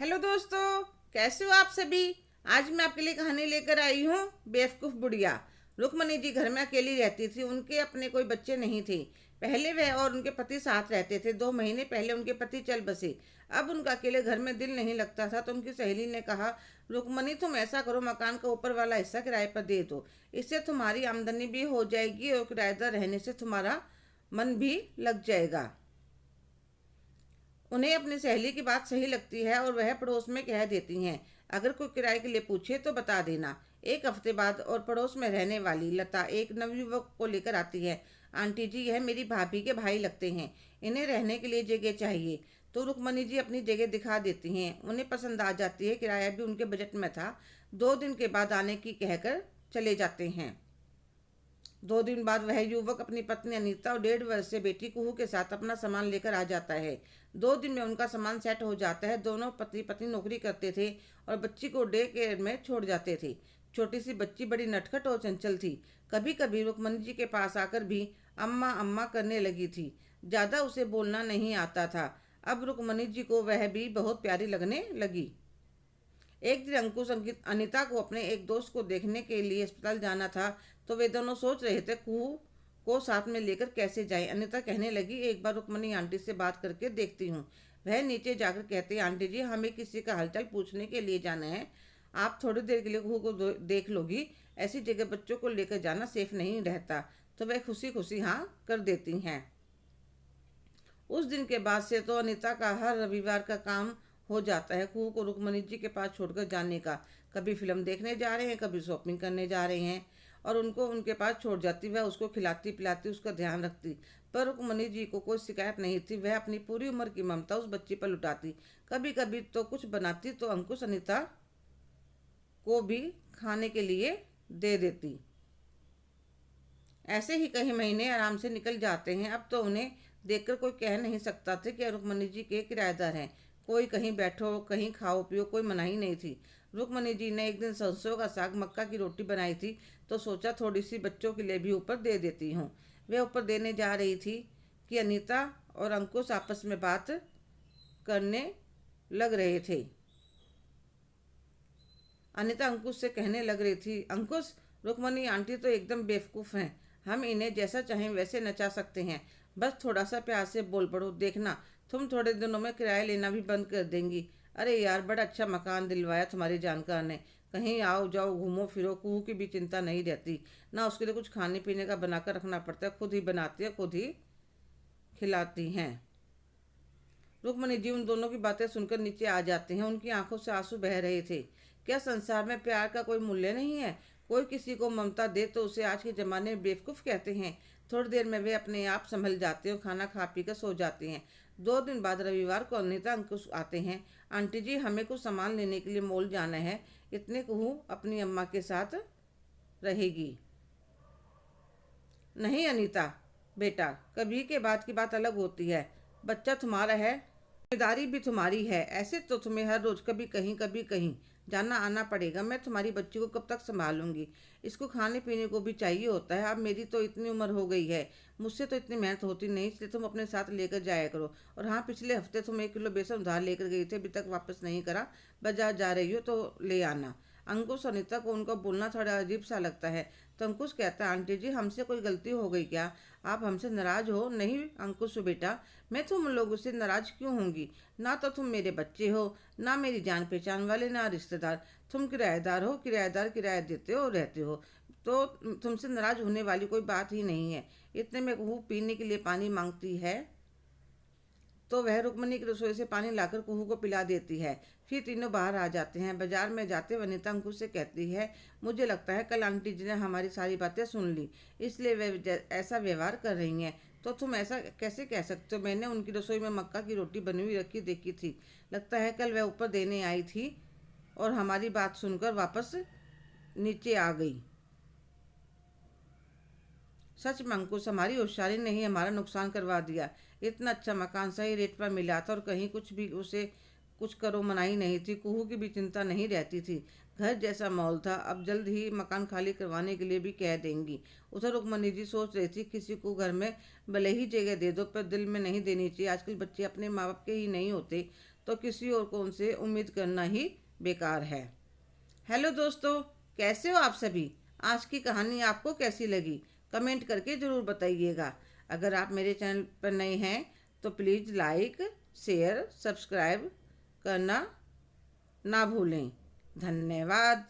Hello दोस्तों, कैसे हो आप सभी। आज मैं आपके लिए कहानी लेकर आई हूँ बेवकूफ़ बुढ़िया। रुक्मणी जी घर में अकेली रहती थी। उनके अपने कोई बच्चे नहीं थे। पहले वह और उनके पति साथ रहते थे। 2 महीने पहले उनके पति चल बसे। अब उनका अकेले घर में दिल नहीं लगता था, तो उनकी सहेली ने कहा, रुक्मणी तुम ऐसा करो, मकान का ऊपर वाला हिस्सा किराए पर दे दो। इससे तुम्हारी आमदनी भी हो जाएगी और किराएदार रहने से तुम्हारा मन भी लग जाएगा। उन्हें अपनी सहेली की बात सही लगती है और वह पड़ोस में कह देती हैं, अगर कोई किराए के लिए पूछे तो बता देना। एक हफ्ते बाद और पड़ोस में रहने वाली लता एक नवयुवक को लेकर आती है। आंटी जी, यह मेरी भाभी के भाई लगते हैं, इन्हें रहने के लिए जगह चाहिए। तो रुक्मणी जी अपनी जगह दिखा देती हैं। उन्हें पसंद आ जाती है, किराया भी उनके बजट में था। 2 दिन के बाद आने की कहकर चले जाते हैं। 2 दिन बाद वह युवक अपनी पत्नी अनीता और 1.5 वर्षीय बेटी कुहू के साथ अपना सामान लेकर आ जाता है। 2 दिन में उनका सामान सेट हो जाता है। दोनों पति पत्नी नौकरी करते थे और बच्ची को डे केयर में छोड़ जाते थे। छोटी सी बच्ची बड़ी नटखट और चंचल थी। कभी कभी रुक्मणी जी के पास आकर भी अम्मा अम्मा करने लगी थी। ज़्यादा उसे बोलना नहीं आता था। अब रुक्मणी जी को वह भी बहुत प्यारी लगने लगी। एक दिन अंकुश अंकित अनीता को अपने एक दोस्त को देखने के लिए अस्पताल जाना था। तो वे दोनों सोच रहे थे कुहू को साथ में लेकर कैसे जाएं। अनीता कहने लगी, एक बार रुक्मणी आंटी से बात करके देखती हूँ। वह नीचे जाकर कहते, आंटी जी हमें किसी का हालचाल पूछने के लिए जाना है। आप थोड़ी देर के लिए कुहू को देख लोगी। ऐसी जगह बच्चों को लेकर जाना सेफ नहीं रहता। तो वह खुशी खुशी हाँ कर देती हैं। उस दिन के बाद से तो अनीता का हर रविवार का काम हो जाता है कुहू को रुक्मणी जी के पास छोड़कर जाने का। कभी फिल्म देखने जा रहे हैं, कभी शॉपिंग करने जा रहे हैं, और उनको उनके पास छोड़ जाती। वह उसको खिलाती पिलाती, उसका ध्यान रखती। पर रुक्मणी जी को कोई शिकायत नहीं थी। वह अपनी पूरी उम्र की ममता उस बच्ची पर लुटाती। कभी कभी तो कुछ बनाती तो अंकुश अनीता को भी खाने के लिए दे देती। ऐसे ही कई महीने आराम से निकल जाते हैं। अब तो उन्हें देखकर कोई कह नहीं सकता था कि रुक्मणी जी के किराएदार हैं। कोई कहीं बैठो, कहीं खाओ पियो, कोई मनाही नहीं थी। रुक्मणी जी ने एक दिन सरसों का साग मक्का की रोटी बनाई थी, तो सोचा थोड़ी सी बच्चों के लिए भी ऊपर दे देती हूँ। वे ऊपर देने जा रही थी कि अनीता और अंकुश आपस में बात करने लग रहे थे। अनीता अंकुश से कहने लग रही थी, अंकुश, रुक्मणी आंटी तो एकदम बेवकूफ़ हैं। हम इन्हें जैसा चाहें वैसे नचा सकते हैं। बस थोड़ा सा प्यार से बोल पड़ो, देखना तुम थोड़े दिनों में किराया लेना भी बंद कर देंगी। अरे यार, बड़ा अच्छा मकान दिलवाया तुम्हारी जानकार ने। कहीं आओ जाओ, घूमो फिरो, कुहू की भी चिंता नहीं रहती। ना उसके लिए कुछ खाने पीने का बनाकर रखना पड़ता है, खुद ही बनाती है, खुद ही खिलाती हैं। रुक्मणी जी उन दोनों की बातें सुनकर नीचे आ जाते हैं। उनकी आंखों से आंसू बह रहे थे। क्या संसार में प्यार का कोई मूल्य नहीं है? कोई किसी को ममता दे तो उसे आज के ज़माने में बेवकूफ़ कहते हैं। थोड़ी देर में वे अपने आप संभल जाते हैं और खाना खा पी कर सो जाते हैं। 2 दिन बाद रविवार को अनीता अंकुश आते हैं। आंटी जी, हमें कुछ सामान लेने के लिए मॉल जाना है। इतने कहूँ अपनी अम्मा के साथ रहेगी। नहीं अनीता बेटा, कभी के बाद की बात अलग होती है। बच्चा तुम्हारा है, जिम्मेदारी भी तुम्हारी है। ऐसे तो तुम्हें हर रोज कभी कहीं जाना आना पड़ेगा। मैं तुम्हारी बच्ची को कब तक संभालूंगी? इसको खाने पीने को भी चाहिए होता है। अब मेरी तो इतनी उम्र हो गई है, मुझसे तो इतनी मेहनत होती नहीं, इसलिए तुम अपने साथ लेकर जाया करो। और हाँ, पिछले हफ्ते तुम 1 किलो बेसन उधार लेकर गई थे, अभी तक वापस नहीं करा। बाजार जा रही हो तो ले आना। अंकुश और अनीता को उनका बोलना थोड़ा अजीब सा लगता है। तो अंकुश कहता है, आंटी जी हमसे कोई गलती हो गई क्या? आप हमसे नाराज हो? नहीं अंकुश बेटा, मैं तुम लोगों से नाराज क्यों होंगी? ना तो तुम मेरे बच्चे हो, ना मेरी जान पहचान वाले, ना रिश्तेदार। तुम किराएदार हो, किराएदार किराया देते हो, रहते हो। तो तुमसे नाराज होने वाली कोई बात ही नहीं है। इतने में वो पीने के लिए पानी मांगती है, तो वह रुक्मणी की रसोई से पानी लाकर कुहू को पिला देती है। फिर तीनों बाहर आ जाते हैं। बाजार में जाते वनीता अंकुश से कहती है, मुझे लगता है कल आंटी जी ने हमारी सारी बातें सुन ली, इसलिए वे ऐसा व्यवहार कर रही हैं। तो तुम ऐसा कैसे कह सकते हो? मैंने उनकी रसोई में मक्का की रोटी बनी हुई रखी देखी थी। लगता है कल वह ऊपर देने आई थी और हमारी बात सुनकर वापस नीचे आ गई। सच में अंकुश, हमारी होशियारी ने ही हमारा नुकसान करवा दिया। इतना अच्छा मकान सही रेट पर मिला था और कहीं कुछ भी उसे कुछ करो मनाही नहीं थी। कुहू की भी चिंता नहीं रहती थी। घर जैसा माहौल था। अब जल्द ही मकान खाली करवाने के लिए भी कह देंगी। उधर रुक्मणी जी सोच रही थी, किसी को घर में भले ही जगह दे दो, पर दिल में नहीं देनी चाहिए। आजकल बच्चे अपने माँ बाप के ही नहीं होते। तो किसी और को उनसे उम्मीद करना ही बेकार है। हेलो दोस्तों, कैसे हो आप सभी? आज की कहानी आपको कैसी लगी? कमेंट करके ज़रूर बताइएगा। अगर आप मेरे चैनल पर नए हैं तो प्लीज़ लाइक, शेयर, सब्सक्राइब करना ना भूलें। धन्यवाद।